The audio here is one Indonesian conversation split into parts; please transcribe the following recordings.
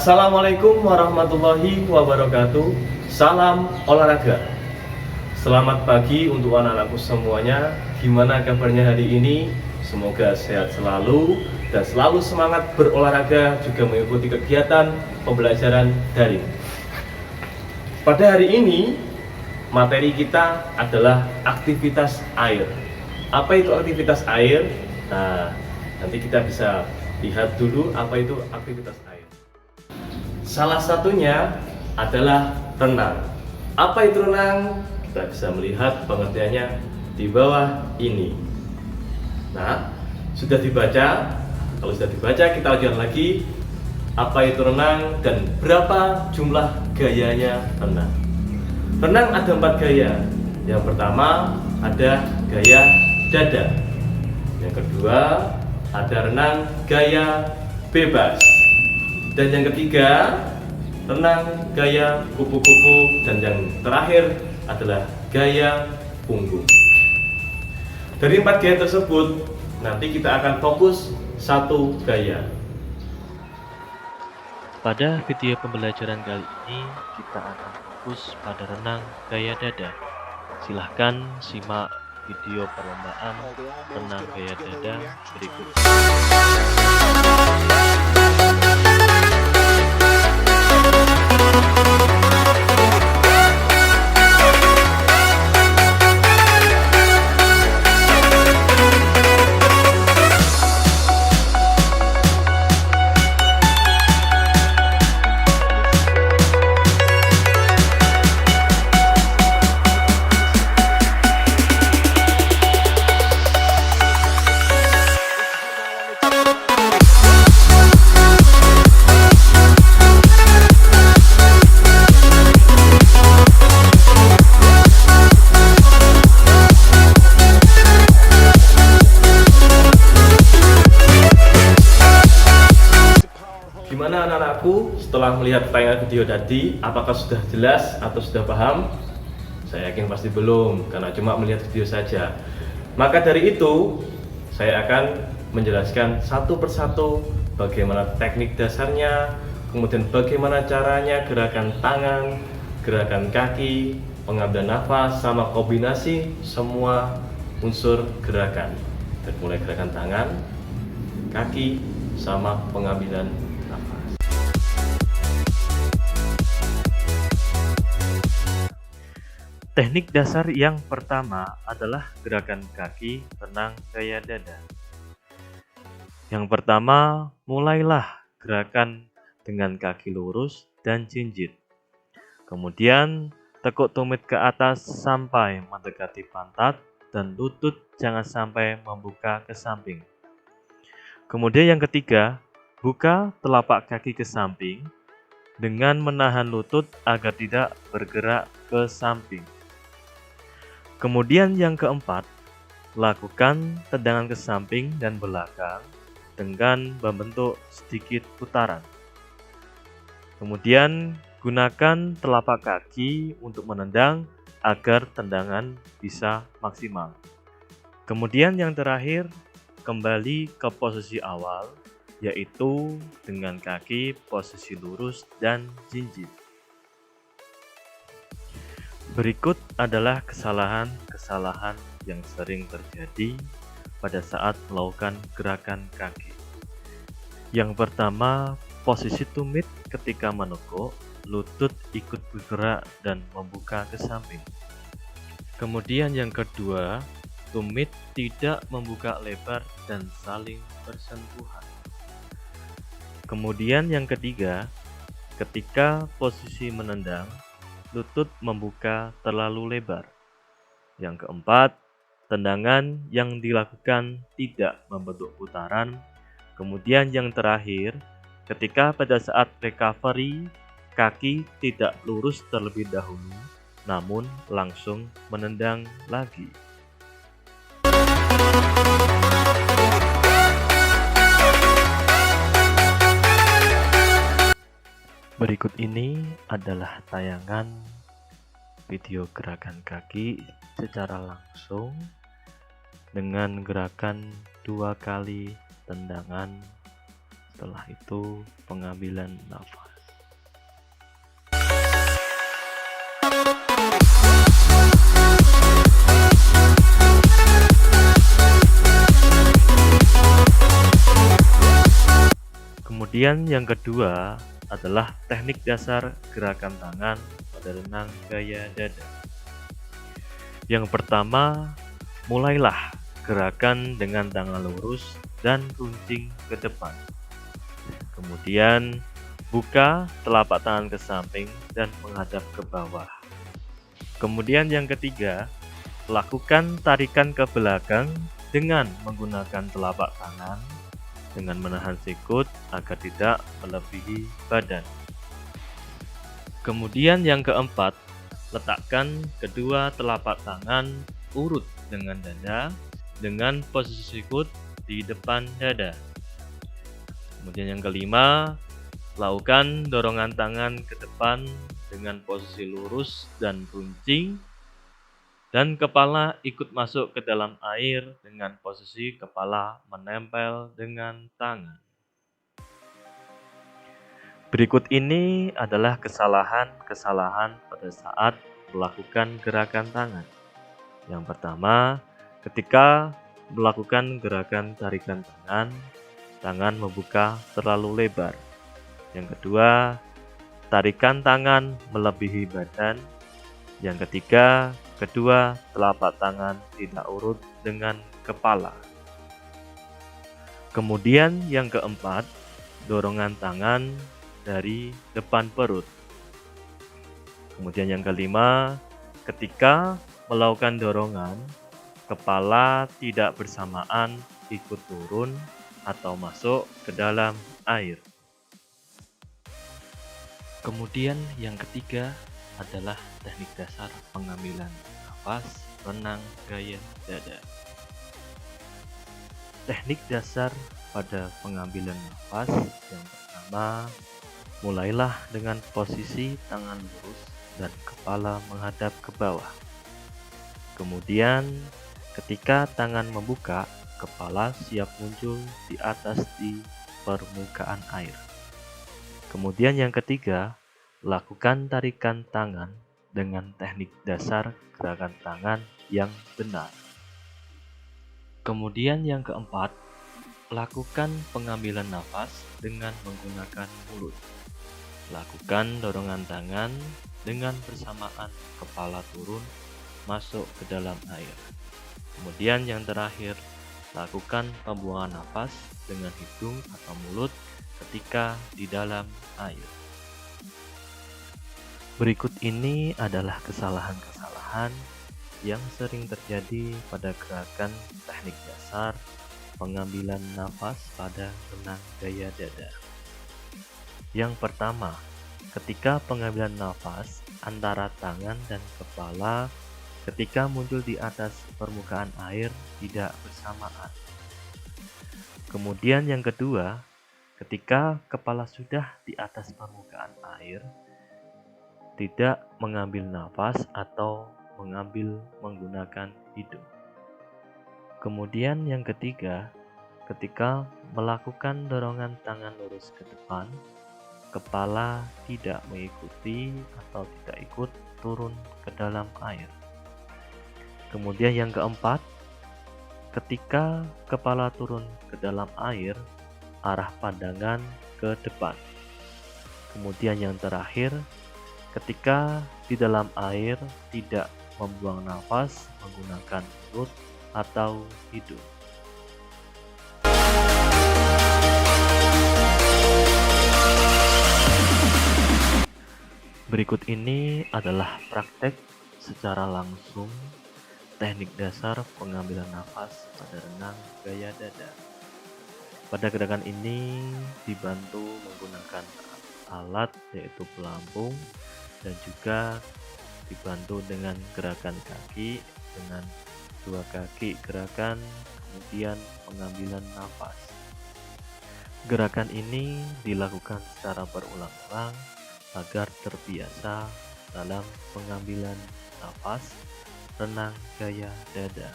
Assalamualaikum warahmatullahi wabarakatuh. Salam olahraga. Selamat pagi untuk anak-anakku semuanya. Gimana kabarnya hari ini? Semoga sehat selalu dan selalu semangat berolahraga, juga mengikuti kegiatan pembelajaran daring. Pada hari ini, materi kita adalah aktivitas air. Apa itu aktivitas air? Nah, nanti kita bisa lihat dulu apa itu aktivitas air. Salah satunya adalah renang. Apa itu renang? Kita bisa melihat pengertiannya di bawah ini. Nah, sudah dibaca? Kalau sudah dibaca, kita lanjutkan lagi. Apa itu renang dan berapa jumlah gayanya renang? Renang ada 4 gaya. Yang pertama ada gaya dada. Yang kedua ada renang gaya bebas. Dan yang ketiga, renang gaya kupu-kupu. Dan yang terakhir adalah gaya punggung. Dari 4 gaya tersebut, nanti kita akan fokus satu gaya. Pada video pembelajaran kali ini, kita akan fokus pada renang gaya dada. Silahkan simak video perlombaan renang gaya dada berikut. Gimana anak-anakku setelah melihat tayangan video tadi? Apakah sudah jelas atau sudah paham? Saya yakin pasti belum, karena cuma melihat video saja. Maka dari itu, saya akan menjelaskan satu persatu bagaimana teknik dasarnya, kemudian bagaimana caranya gerakan tangan, gerakan kaki, pengambilan nafas, sama kombinasi semua unsur gerakan. Dari mulai gerakan tangan, kaki, sama pengambilan nafas. Teknik dasar yang pertama adalah gerakan kaki renang gaya dada. Yang pertama, mulailah gerakan dengan kaki lurus dan jinjit. Kemudian, tekuk tumit ke atas sampai mendekati pantat dan lutut jangan sampai membuka ke samping. Kemudian yang ketiga, buka telapak kaki ke samping dengan menahan lutut agar tidak bergerak ke samping. Kemudian yang keempat, lakukan tendangan ke samping dan belakang dengan membentuk sedikit putaran. Kemudian gunakan telapak kaki untuk menendang agar tendangan bisa maksimal. Kemudian yang terakhir, kembali ke posisi awal, yaitu dengan kaki posisi lurus dan jinjit. Berikut adalah kesalahan-kesalahan yang sering terjadi pada saat melakukan gerakan kaki. Yang pertama, posisi tumit ketika menekuk, lutut ikut bergerak dan membuka ke samping. Kemudian yang kedua, tumit tidak membuka lebar dan saling bersentuhan. Kemudian yang ketiga, ketika posisi menendang, lutut membuka terlalu lebar. Yang keempat, tendangan yang dilakukan tidak membentuk putaran. Kemudian yang terakhir, ketika pada saat recovery, kaki tidak lurus terlebih dahulu, namun langsung menendang lagi. Berikut ini adalah tayangan video gerakan kaki secara langsung dengan gerakan 2 kali tendangan, setelah itu pengambilan nafas. Kemudian yang kedua adalah teknik dasar gerakan tangan pada renang gaya dada. Yang pertama, mulailah gerakan dengan tangan lurus dan runcing ke depan. Kemudian, buka telapak tangan ke samping dan menghadap ke bawah. Kemudian yang ketiga, lakukan tarikan ke belakang dengan menggunakan telapak tangan dengan menahan sikut agar tidak melebihi badan. Kemudian yang keempat, letakkan kedua telapak tangan urut dengan dada dengan posisi sikut di depan dada. Kemudian yang kelima, lakukan dorongan tangan ke depan dengan posisi lurus dan runcing, dan kepala ikut masuk ke dalam air dengan posisi kepala menempel dengan tangan. Berikut ini adalah kesalahan-kesalahan pada saat melakukan gerakan tangan. Yang pertama, ketika melakukan gerakan tarikan tangan, tangan membuka terlalu lebar. Yang kedua, tarikan tangan melebihi badan. Yang ketiga, kedua telapak tangan tidak urut dengan kepala. Kemudian yang keempat, dorongan tangan dari depan perut. Kemudian yang kelima, ketika melakukan dorongan, kepala tidak bersamaan ikut turun atau masuk ke dalam air. Kemudian yang ketiga adalah teknik dasar pengambilan nafas renang gaya dada. Teknik dasar pada pengambilan nafas yang pertama, mulailah dengan posisi tangan lurus dan kepala menghadap ke bawah. Kemudian, ketika tangan membuka, kepala siap muncul di atas di permukaan air. Kemudian yang ketiga, lakukan tarikan tangan dengan teknik dasar gerakan tangan yang benar. Kemudian yang keempat, lakukan pengambilan nafas dengan menggunakan mulut. Lakukan dorongan tangan dengan bersamaan kepala turun masuk ke dalam air. Kemudian yang terakhir, lakukan pembuangan nafas dengan hidung atau mulut ketika di dalam air. Berikut ini adalah kesalahan-kesalahan yang sering terjadi pada gerakan teknik dasar pengambilan nafas pada renang gaya dada. Yang pertama, ketika pengambilan nafas antara tangan dan kepala ketika muncul di atas permukaan air tidak bersamaan. Kemudian yang kedua, ketika kepala sudah di atas permukaan air, tidak mengambil nafas atau mengambil menggunakan hidung. Kemudian yang ketiga, ketika melakukan dorongan tangan lurus ke depan, kepala tidak mengikuti atau tidak ikut turun ke dalam air. Kemudian yang keempat, ketika kepala turun ke dalam air, arah pandangan ke depan. Kemudian yang terakhir, ketika di dalam air tidak membuang nafas menggunakan mulut atau hidung. Berikut ini adalah praktek secara langsung teknik dasar pengambilan nafas pada renang gaya dada. Pada gerakan ini dibantu menggunakan alat yaitu pelampung dan juga dibantu dengan gerakan kaki dengan dua kaki gerakan, kemudian pengambilan nafas. Gerakan ini dilakukan secara berulang-ulang agar terbiasa dalam pengambilan nafas renang gaya dada.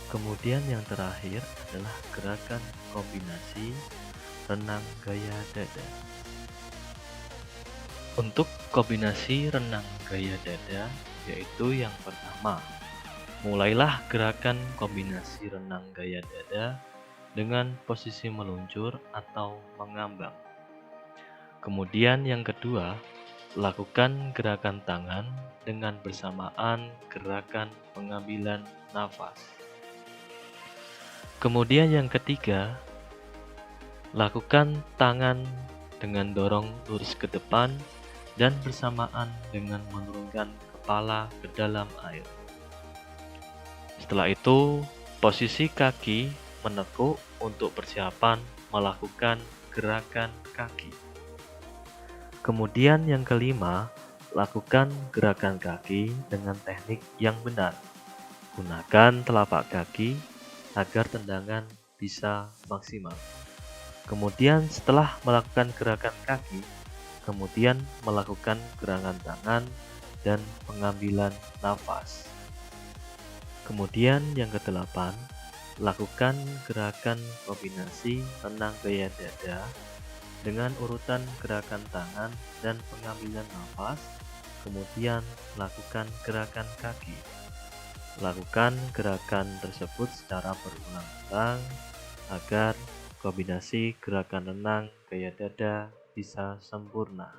Kemudian yang terakhir adalah gerakan kombinasi renang gaya dada. Untuk kombinasi renang gaya dada yaitu yang pertama, mulailah gerakan kombinasi renang gaya dada dengan posisi meluncur atau mengambang. Kemudian yang kedua, lakukan gerakan tangan dengan bersamaan gerakan pengambilan nafas. Kemudian yang ketiga, lakukan tangan dengan dorong lurus ke depan dan bersamaan dengan menurunkan kepala ke dalam air. Setelah itu, posisi kaki menekuk untuk persiapan melakukan gerakan kaki. Kemudian yang kelima, lakukan gerakan kaki dengan teknik yang benar. Gunakan telapak kaki agar tendangan bisa maksimal. Kemudian setelah melakukan gerakan kaki, kemudian melakukan gerakan tangan dan pengambilan nafas. Kemudian yang kedelapan, lakukan gerakan kombinasi renang gaya dada dengan urutan gerakan tangan dan pengambilan nafas, kemudian lakukan gerakan kaki. Lakukan gerakan tersebut secara berulang-ulang agar kombinasi gerakan renang gaya dada bisa sempurna.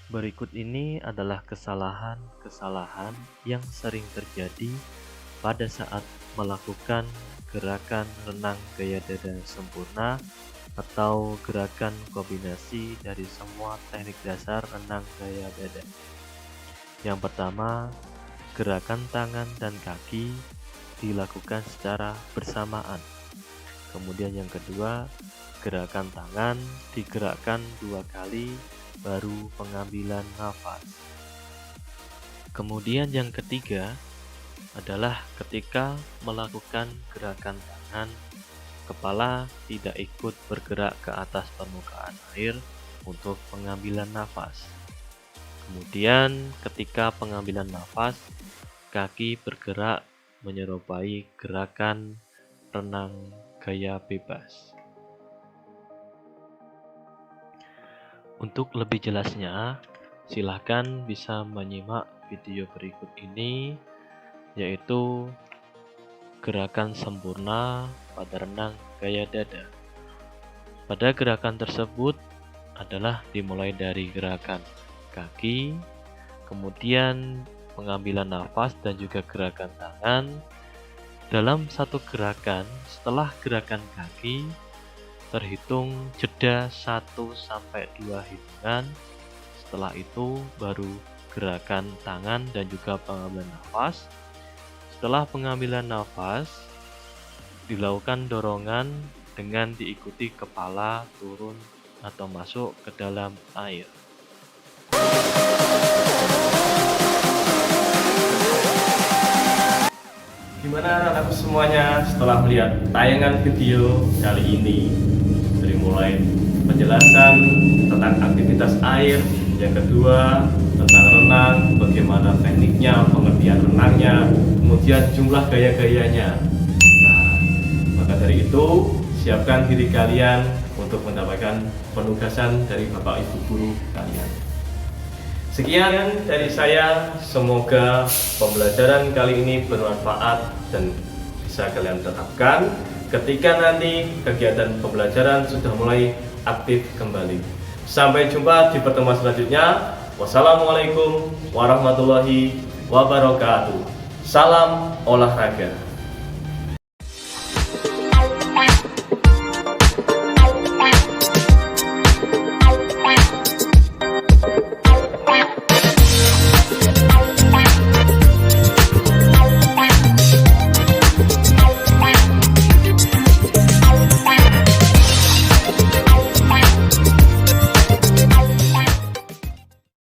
Berikut ini adalah kesalahan-kesalahan yang sering terjadi pada saat melakukan gerakan renang gaya dada sempurna atau gerakan kombinasi dari semua teknik dasar renang gaya dada. Yang pertama, gerakan tangan dan kaki dilakukan secara bersamaan. Kemudian yang kedua, gerakan tangan digerakkan 2 kali baru pengambilan nafas. Kemudian yang ketiga adalah ketika melakukan gerakan tangan, kepala tidak ikut bergerak ke atas permukaan air untuk pengambilan nafas. Kemudian ketika pengambilan nafas, kaki bergerak menyerupai gerakan renang gaya bebas. Untuk lebih jelasnya, silahkan bisa menyimak video berikut ini, yaitu gerakan sempurna pada renang gaya dada. Pada gerakan tersebut adalah dimulai dari gerakan kaki, kemudian pengambilan nafas dan juga gerakan tangan. Dalam satu gerakan, setelah gerakan kaki, terhitung jeda 1-2 hitungan. Setelah itu baru gerakan tangan dan juga pengambilan nafas. Setelah pengambilan nafas, dilakukan dorongan dengan diikuti kepala turun atau masuk ke dalam air. Gimana anak-anakku semuanya setelah melihat tayangan video kali ini? Dari mulai penjelasan tentang aktivitas air, yang kedua tentang renang, bagaimana tekniknya, pengertian renangnya, kemudian jumlah gaya-gayanya. Nah, maka dari itu siapkan diri kalian untuk mendapatkan penugasan dari Bapak Ibu guru kalian. Sekian dari saya, semoga pembelajaran kali ini bermanfaat dan bisa kalian terapkan ketika nanti kegiatan pembelajaran sudah mulai aktif kembali. Sampai jumpa di pertemuan selanjutnya. Wassalamualaikum warahmatullahi wabarakatuh. Salam olahraga.